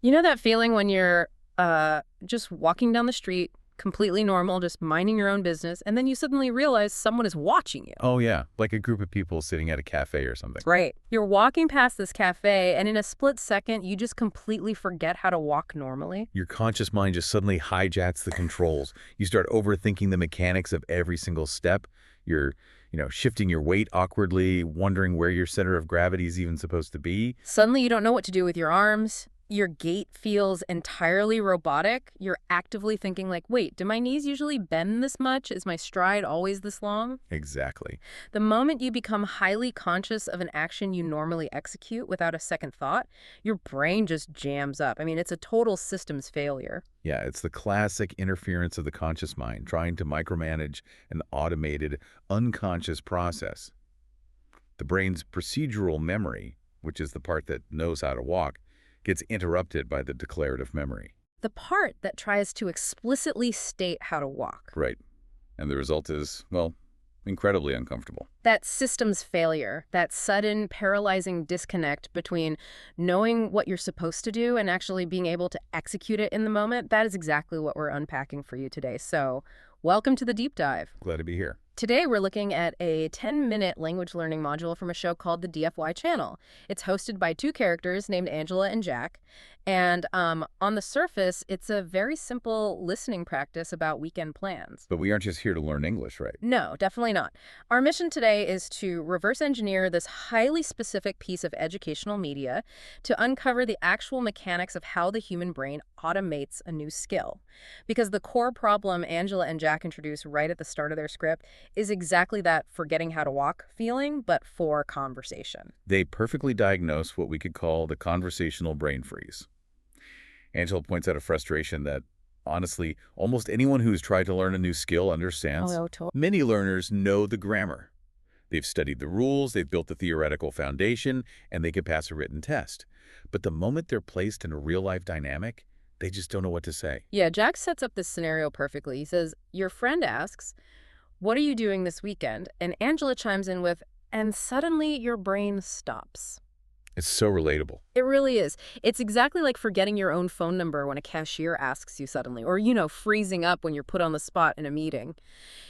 You know that feeling when you're just walking down the street, completely normal, just minding your own business, and then you suddenly realize someone is watching you? Oh, yeah, like a group of people sitting at a cafe or something. Right. You're walking past this cafe, and in a split second, you just completely forget how to walk normally. Your conscious mind just suddenly hijacks the controls. You start overthinking the mechanics of every single step. You're, shifting your weight awkwardly, wondering where your center of gravity is even supposed to be. Suddenly, you don't know what to do with your arms. Your gait feels entirely robotic. You're actively thinking like, wait, do my knees usually bend this much? Is my stride always this long? Exactly. The moment you become highly conscious of an action you normally execute without a second thought, your brain just jams up. I mean, it's a total systems failure. Yeah, it's the classic interference of the conscious mind, trying to micromanage an automated, unconscious process. The brain's procedural memory, which is the part that knows how to walk, gets interrupted by the declarative memory. The part that tries to explicitly state how to walk. Right. And the result is, well, incredibly uncomfortable. That systems failure, that sudden paralyzing disconnect between knowing what you're supposed to do and actually being able to execute it in the moment, that is exactly what we're unpacking for you today. So, welcome to the deep dive. Glad to be here. Today, we're looking at a 10-minute language learning module from a show called the DFY Channel. It's hosted by two characters named Angela and Jack. And on the surface, it's a very simple listening practice about weekend plans. But we aren't just here to learn English, right? No, definitely not. Our mission today is to reverse engineer this highly specific piece of educational media to uncover the actual mechanics of how the human brain automates a new skill. Because the core problem Angela and Jack introduce right at the start of their script is exactly that forgetting how to walk feeling, but for conversation. They perfectly diagnose what we could call the conversational brain freeze. Angela points out a frustration that, honestly, almost anyone who's tried to learn a new skill understands. Oh, totally. Many learners know the grammar. They've studied the rules, they've built the theoretical foundation, and they can pass a written test. But the moment they're placed in a real-life dynamic, they just don't know what to say. Yeah, Jack sets up this scenario perfectly. He says, your friend asks, what are you doing this weekend? And Angela chimes in with, and suddenly your brain stops. It's so relatable. It really is. It's exactly like forgetting your own phone number when a cashier asks you suddenly, or, freezing up when you're put on the spot in a meeting.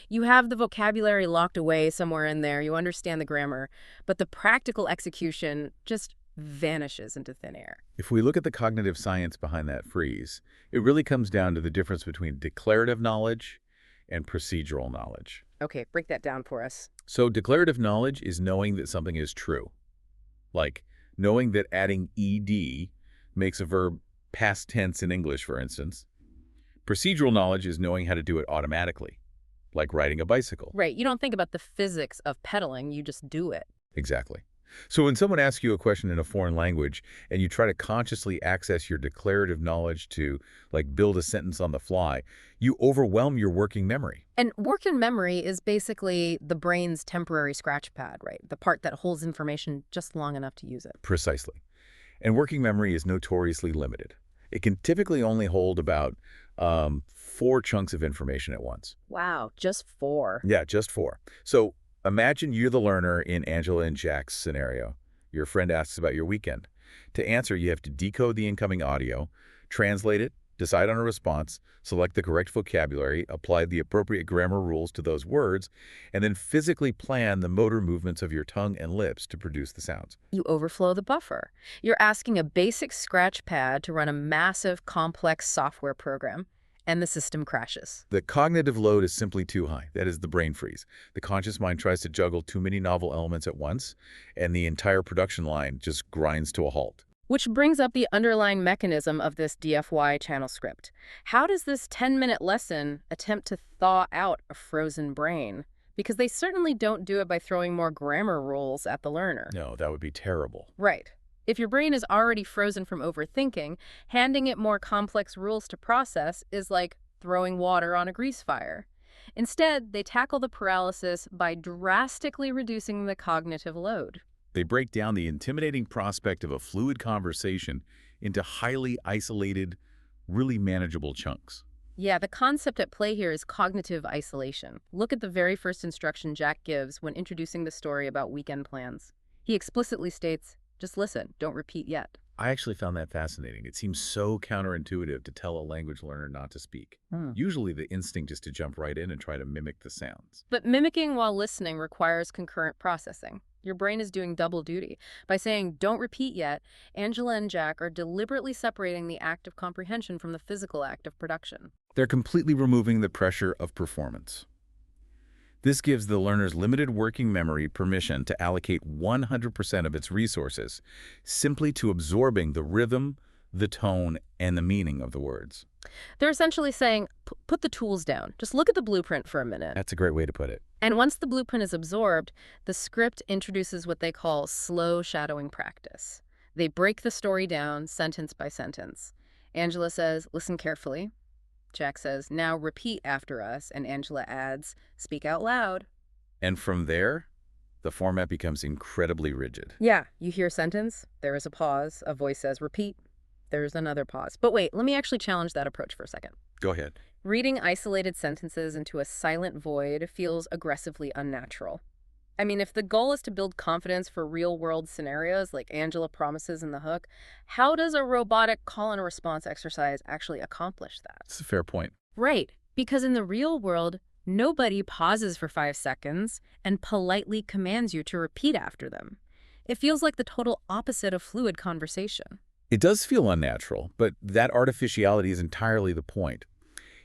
You have the vocabulary locked away somewhere in there, you understand the grammar, but the practical execution just vanishes into thin air. If we look at the cognitive science behind that freeze, it really comes down to the difference between declarative knowledge and procedural knowledge. Okay, break that down for us. So declarative knowledge is knowing that something is true. Like knowing that adding ed makes a verb past tense in English, for instance. Procedural knowledge is knowing how to do it automatically, like riding a bicycle. Right, you don't think about the physics of pedaling, you just do it. Exactly. So when someone asks you a question in a foreign language and you try to consciously access your declarative knowledge to, build a sentence on the fly, you overwhelm your working memory. And working memory is basically the brain's temporary scratch pad, right? The part that holds information just long enough to use it. Precisely. And working memory is notoriously limited. It can typically only hold about 4 chunks of information at once. Wow, just 4. Yeah, just 4. So imagine you're the learner in Angela and Jack's scenario. Your friend asks about your weekend. To answer, you have to decode the incoming audio, translate it, decide on a response, select the correct vocabulary, apply the appropriate grammar rules to those words, and then physically plan the motor movements of your tongue and lips to produce the sounds. You overflow the buffer. You're asking a basic scratch pad to run a massive, complex software program, and the system crashes. The cognitive load is simply too high. That is the brain freeze. The conscious mind tries to juggle too many novel elements at once, and the entire production line just grinds to a halt. Which brings up the underlying mechanism of this DFY channel script. How does this 10-minute lesson attempt to thaw out a frozen brain? Because they certainly don't do it by throwing more grammar rules at the learner. No, that would be terrible. Right. If your brain is already frozen from overthinking, handing it more complex rules to process is like throwing water on a grease fire. Instead, they tackle the paralysis by drastically reducing the cognitive load. They break down the intimidating prospect of a fluid conversation into highly isolated, really manageable chunks. Yeah, the concept at play here is cognitive isolation. Look at the very first instruction Jack gives when introducing the story about weekend plans. He explicitly states, just listen, don't repeat yet. I actually found that fascinating. It seems so counterintuitive to tell a language learner not to speak. Hmm. Usually the instinct is to jump right in and try to mimic the sounds. But mimicking while listening requires concurrent processing. Your brain is doing double duty. By saying, don't repeat yet, Angela and Jack are deliberately separating the act of comprehension from the physical act of production. They're completely removing the pressure of performance. This gives the learner's limited working memory permission to allocate 100% of its resources simply to absorbing the rhythm, the tone, and the meaning of the words. They're essentially saying, put the tools down. Just look at the blueprint for a minute. That's a great way to put it. And once the blueprint is absorbed, the script introduces what they call slow shadowing practice. They break the story down sentence by sentence. Angela says, listen carefully. Jack says, now repeat after us. And Angela adds, speak out loud. And from there, the format becomes incredibly rigid. Yeah, you hear a sentence, there is a pause, a voice says, repeat, there's another pause. But wait, let me actually challenge that approach for a second. Go ahead. Reading isolated sentences into a silent void feels aggressively unnatural. I mean, if the goal is to build confidence for real-world scenarios like Angela promises in the hook, how does a robotic call and response exercise actually accomplish that? That's a fair point. Right, because in the real world, nobody pauses for 5 seconds and politely commands you to repeat after them. It feels like the total opposite of fluid conversation. It does feel unnatural, but that artificiality is entirely the point.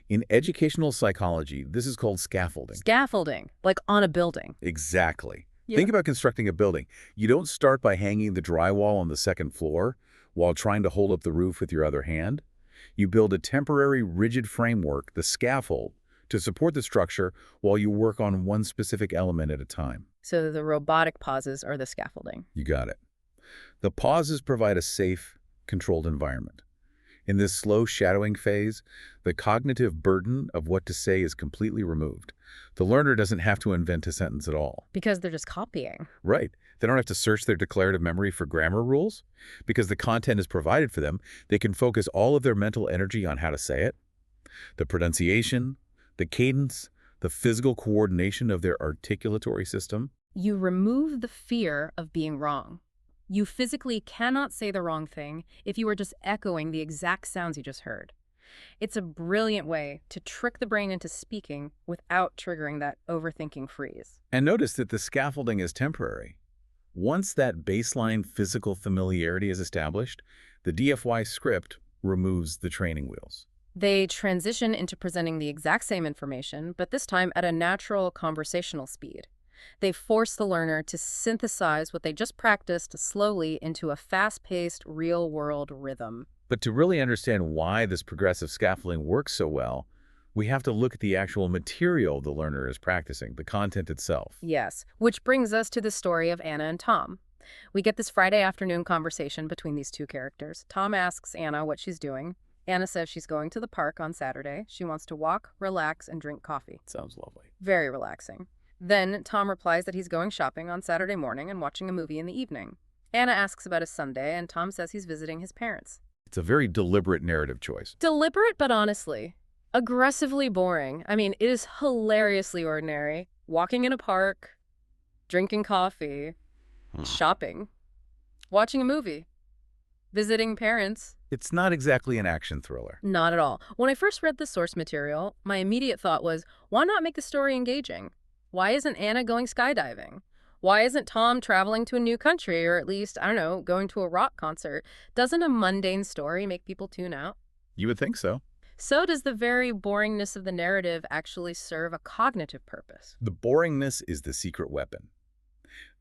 In educational psychology, this is called scaffolding. Scaffolding, like on a building. Exactly. Yeah. Think about constructing a building. You don't start by hanging the drywall on the second floor while trying to hold up the roof with your other hand. You build a temporary, rigid framework, the scaffold, to support the structure while you work on one specific element at a time. So the robotic pauses are the scaffolding. You got it. The pauses provide a safe, controlled environment. In this slow shadowing phase, the cognitive burden of what to say is completely removed. The learner doesn't have to invent a sentence at all. Because they're just copying. Right. They don't have to search their declarative memory for grammar rules. Because the content is provided for them, they can focus all of their mental energy on how to say it. The pronunciation, the cadence, the physical coordination of their articulatory system. You remove the fear of being wrong. You physically cannot say the wrong thing if you are just echoing the exact sounds you just heard. It's a brilliant way to trick the brain into speaking without triggering that overthinking freeze. And notice that the scaffolding is temporary. Once that baseline physical familiarity is established, the DFY script removes the training wheels. They transition into presenting the exact same information, but this time at a natural conversational speed. They force the learner to synthesize what they just practiced slowly into a fast-paced, real-world rhythm. But to really understand why this progressive scaffolding works so well, we have to look at the actual material the learner is practicing, the content itself. Yes, which brings us to the story of Anna and Tom. We get this Friday afternoon conversation between these two characters. Tom asks Anna what she's doing. Anna says she's going to the park on Saturday. She wants to walk, relax, and drink coffee. Sounds lovely. Very relaxing. Then Tom replies that he's going shopping on Saturday morning and watching a movie in the evening. Anna asks about his Sunday, and Tom says he's visiting his parents. It's a very deliberate narrative choice. Deliberate, but honestly, aggressively boring. I mean, it is hilariously ordinary. Walking in a park, drinking coffee, shopping, watching a movie, visiting parents. It's not exactly an action thriller. Not at all. When I first read the source material, my immediate thought was, why not make the story engaging? Why isn't Anna going skydiving? Why isn't Tom traveling to a new country, or at least, I don't know, going to a rock concert? Doesn't a mundane story make people tune out? You would think so. So does the very boringness of the narrative actually serve a cognitive purpose? The boringness is the secret weapon.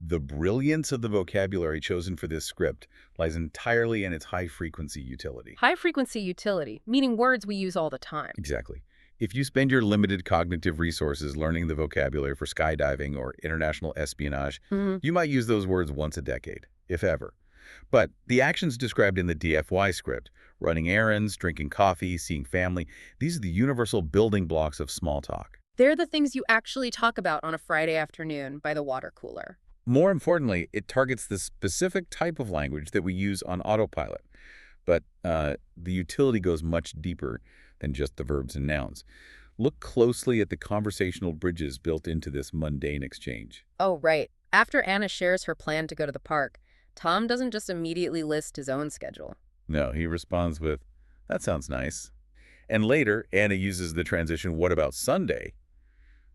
The brilliance of the vocabulary chosen for this script lies entirely in its high-frequency utility. High-frequency utility, meaning words we use all the time. Exactly. If you spend your limited cognitive resources learning the vocabulary for skydiving or international espionage, you might use those words once a decade, if ever. But the actions described in the DFY script, running errands, drinking coffee, seeing family, these are the universal building blocks of small talk. They're the things you actually talk about on a Friday afternoon by the water cooler. More importantly, it targets the specific type of language that we use on autopilot. But the utility goes much deeper than just the verbs and nouns. Look closely at the conversational bridges built into this mundane exchange. Oh, right. After Anna shares her plan to go to the park, Tom doesn't just immediately list his own schedule. No, he responds with, "That sounds nice." And later, Anna uses the transition, "What about Sunday?"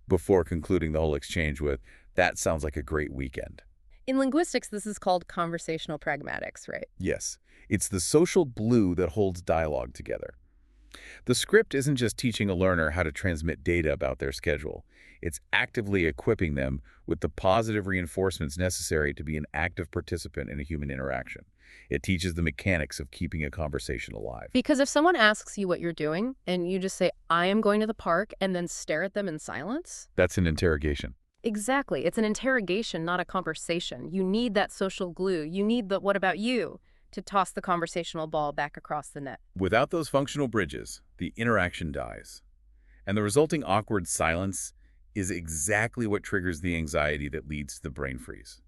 before concluding the whole exchange with, "That sounds like a great weekend." In linguistics, this is called conversational pragmatics, right? Yes, it's the social glue that holds dialogue together. The script isn't just teaching a learner how to transmit data about their schedule. It's actively equipping them with the positive reinforcements necessary to be an active participant in a human interaction. It teaches the mechanics of keeping a conversation alive. Because if someone asks you what you're doing and you just say, I am going to the park, and then stare at them in silence. That's an interrogation. Exactly. It's an interrogation, not a conversation. You need that social glue. You need the what about you to toss the conversational ball back across the net. Without those functional bridges, the interaction dies. And the resulting awkward silence is exactly what triggers the anxiety that leads to the brain freeze.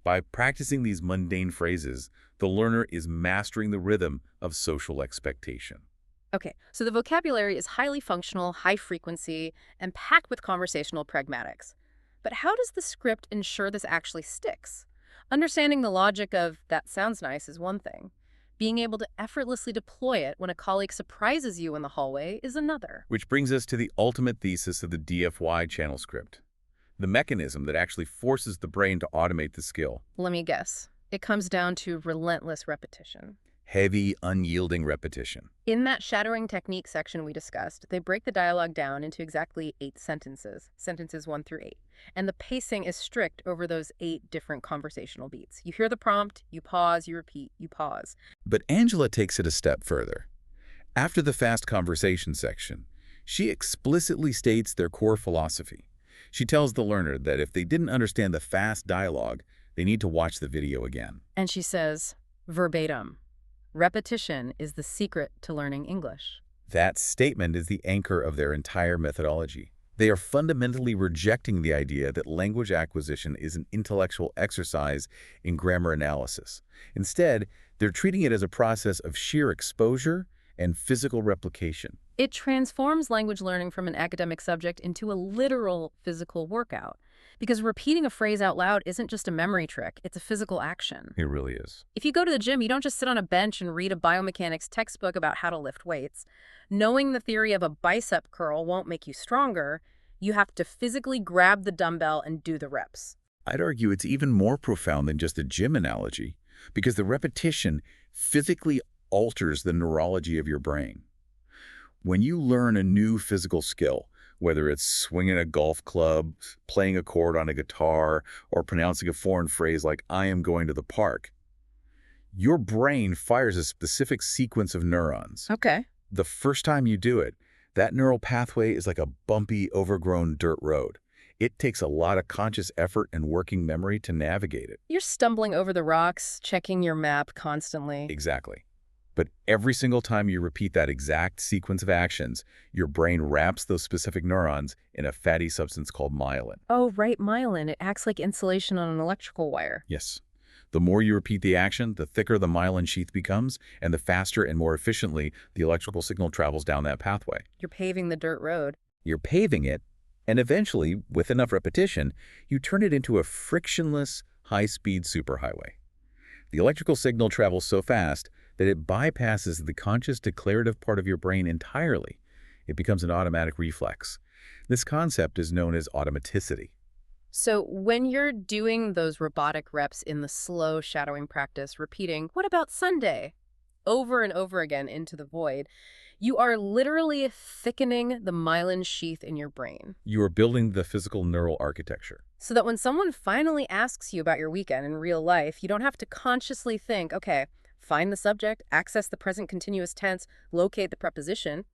By practicing these mundane phrases, the learner is mastering the rhythm of social expectation. Okay, so the vocabulary is highly functional, high frequency, and packed with conversational pragmatics. But how does the script ensure this actually sticks? Understanding the logic of that sounds nice is one thing. Being able to effortlessly deploy it when a colleague surprises you in the hallway is another. Which brings us to the ultimate thesis of the DFY channel script, the mechanism that actually forces the brain to automate the skill. Let me guess. It comes down to relentless repetition. Heavy, unyielding repetition. In that shadowing technique section we discussed, they break the dialogue down into exactly 8 sentences, sentences 1 through 8. And the pacing is strict over those 8 different conversational beats. You hear the prompt, you pause, you repeat, you pause. But Angela takes it a step further. After the fast conversation section, she explicitly states their core philosophy. She tells the learner that if they didn't understand the fast dialogue, they need to watch the video again. And she says, verbatim, repetition is the secret to learning English. That statement is the anchor of their entire methodology. They are fundamentally rejecting the idea that language acquisition is an intellectual exercise in grammar analysis. Instead, they're treating it as a process of sheer exposure and physical replication. It transforms language learning from an academic subject into a literal physical workout. Because repeating a phrase out loud isn't just a memory trick, it's a physical action. It really is. If you go to the gym, you don't just sit on a bench and read a biomechanics textbook about how to lift weights. Knowing the theory of a bicep curl won't make you stronger. You have to physically grab the dumbbell and do the reps. I'd argue it's even more profound than just a gym analogy, because the repetition physically alters the neurology of your brain. When you learn a new physical skill, whether it's swinging a golf club, playing a chord on a guitar, or pronouncing a foreign phrase like, I am going to the park, your brain fires a specific sequence of neurons. Okay. The first time you do it, that neural pathway is like a bumpy, overgrown dirt road. It takes a lot of conscious effort and working memory to navigate it. You're stumbling over the rocks, checking your map constantly. Exactly. But every single time you repeat that exact sequence of actions, your brain wraps those specific neurons in a fatty substance called myelin. Oh, right, myelin. It acts like insulation on an electrical wire. Yes. The more you repeat the action, the thicker the myelin sheath becomes, and the faster and more efficiently the electrical signal travels down that pathway. You're paving the dirt road. You're paving it, and eventually, with enough repetition, you turn it into a frictionless, high-speed superhighway. The electrical signal travels so fast that it bypasses the conscious declarative part of your brain entirely. It becomes an automatic reflex. This concept is known as automaticity. So when you're doing those robotic reps in the slow shadowing practice, repeating, what about Sunday? Over and over again into the void, you are literally thickening the myelin sheath in your brain. You are building the physical neural architecture. So that when someone finally asks you about your weekend in real life, you don't have to consciously think, okay, find the subject, access the present continuous tense, locate the preposition.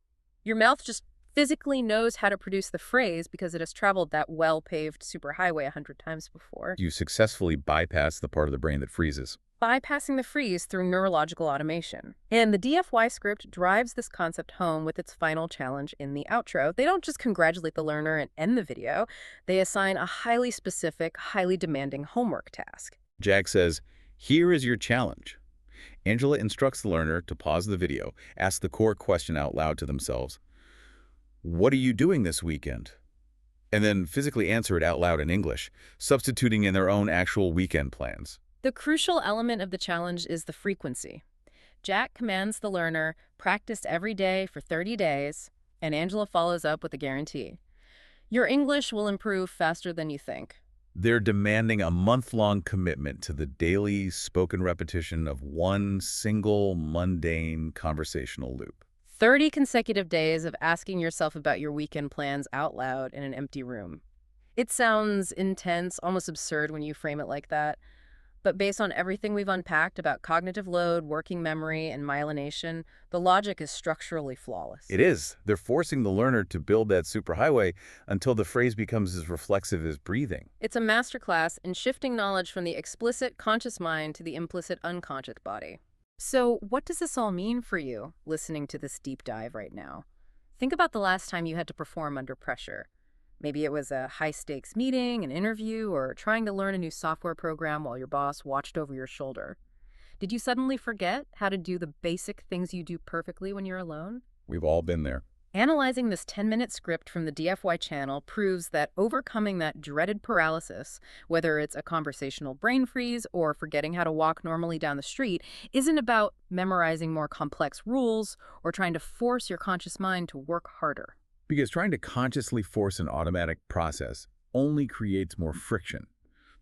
Your mouth just physically knows how to produce the phrase because it has traveled that well-paved superhighway 100 times before. You successfully bypass the part of the brain that freezes. Bypassing the freeze through neurological automation. And the DFY script drives this concept home with its final challenge in the outro. They don't just congratulate the learner and end the video. They assign a highly specific, highly demanding homework task. Jag says, here is your challenge. Angela instructs the learner to pause the video, ask the core question out loud to themselves. What are you doing this weekend? And then physically answer it out loud in English, substituting in their own actual weekend plans. The crucial element of the challenge is the frequency. Jack commands the learner, practice every day for 30 days, and Angela follows up with a guarantee. Your English will improve faster than you think. They're demanding a month-long commitment to the daily spoken repetition of one single mundane conversational loop. 30 consecutive days of asking yourself about your weekend plans out loud in an empty room. It sounds intense, almost absurd when you frame it like that. But based on everything we've unpacked about cognitive load, working memory, and myelination, the logic is structurally flawless. It is. They're forcing the learner to build that superhighway until the phrase becomes as reflexive as breathing. It's a masterclass in shifting knowledge from the explicit conscious mind to the implicit unconscious body. So, what does this all mean for you, listening to this deep dive right now? Think about the last time you had to perform under pressure. Maybe it was a high-stakes meeting, an interview, or trying to learn a new software program while your boss watched over your shoulder. Did you suddenly forget how to do the basic things you do perfectly when you're alone? We've all been there. Analyzing this 10-minute script from the DFY channel proves that overcoming that dreaded paralysis, whether it's a conversational brain freeze or forgetting how to walk normally down the street, isn't about memorizing more complex rules or trying to force your conscious mind to work harder. Because trying to consciously force an automatic process only creates more friction.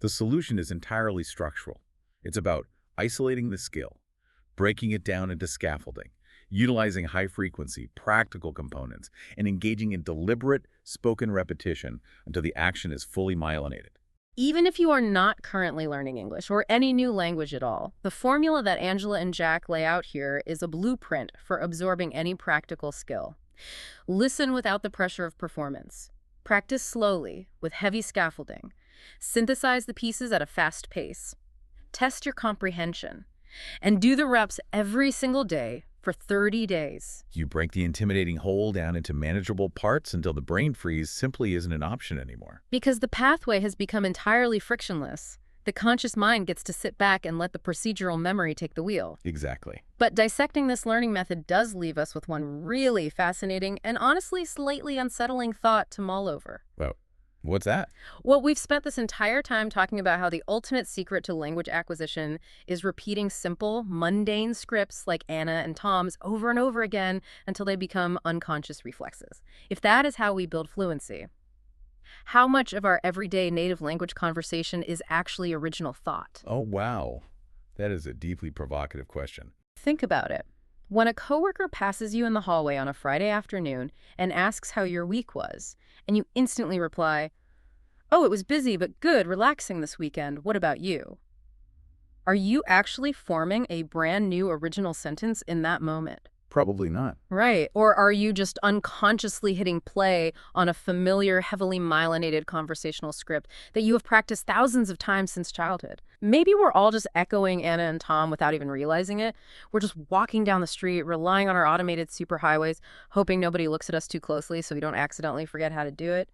The solution is entirely structural. It's about isolating the skill, breaking it down into scaffolding, utilizing high-frequency, practical components, and engaging in deliberate, spoken repetition until the action is fully myelinated. Even if you are not currently learning English or any new language at all, the formula that Angela and Jack lay out here is a blueprint for absorbing any practical skill. Listen without the pressure of performance. Practice slowly, with heavy scaffolding. Synthesize the pieces at a fast pace. Test your comprehension. And do the reps every single day for 30 days. You break the intimidating whole down into manageable parts until the brain freeze simply isn't an option anymore. Because the pathway has become entirely frictionless, the conscious mind gets to sit back and let the procedural memory take the wheel. Exactly. But dissecting this learning method does leave us with one really fascinating and honestly slightly unsettling thought to mull over. Well, what's that? Well, we've spent this entire time talking about how the ultimate secret to language acquisition is repeating simple, mundane scripts like Anna and Tom's over and over again until they become unconscious reflexes. If that is how we build fluency, how much of our everyday native language conversation is actually original thought? Oh, wow. That is a deeply provocative question. Think about it. When a coworker passes you in the hallway on a Friday afternoon and asks how your week was, and you instantly reply, "Oh, it was busy but good, relaxing this weekend. What about you?" Are you actually forming a brand new original sentence in that moment? Probably not. Right. Or are you just unconsciously hitting play on a familiar, heavily myelinated conversational script that you have practiced thousands of times since childhood? Maybe we're all just echoing Anna and Tom without even realizing it. We're just walking down the street, relying on our automated superhighways, hoping nobody looks at us too closely so we don't accidentally forget how to do it.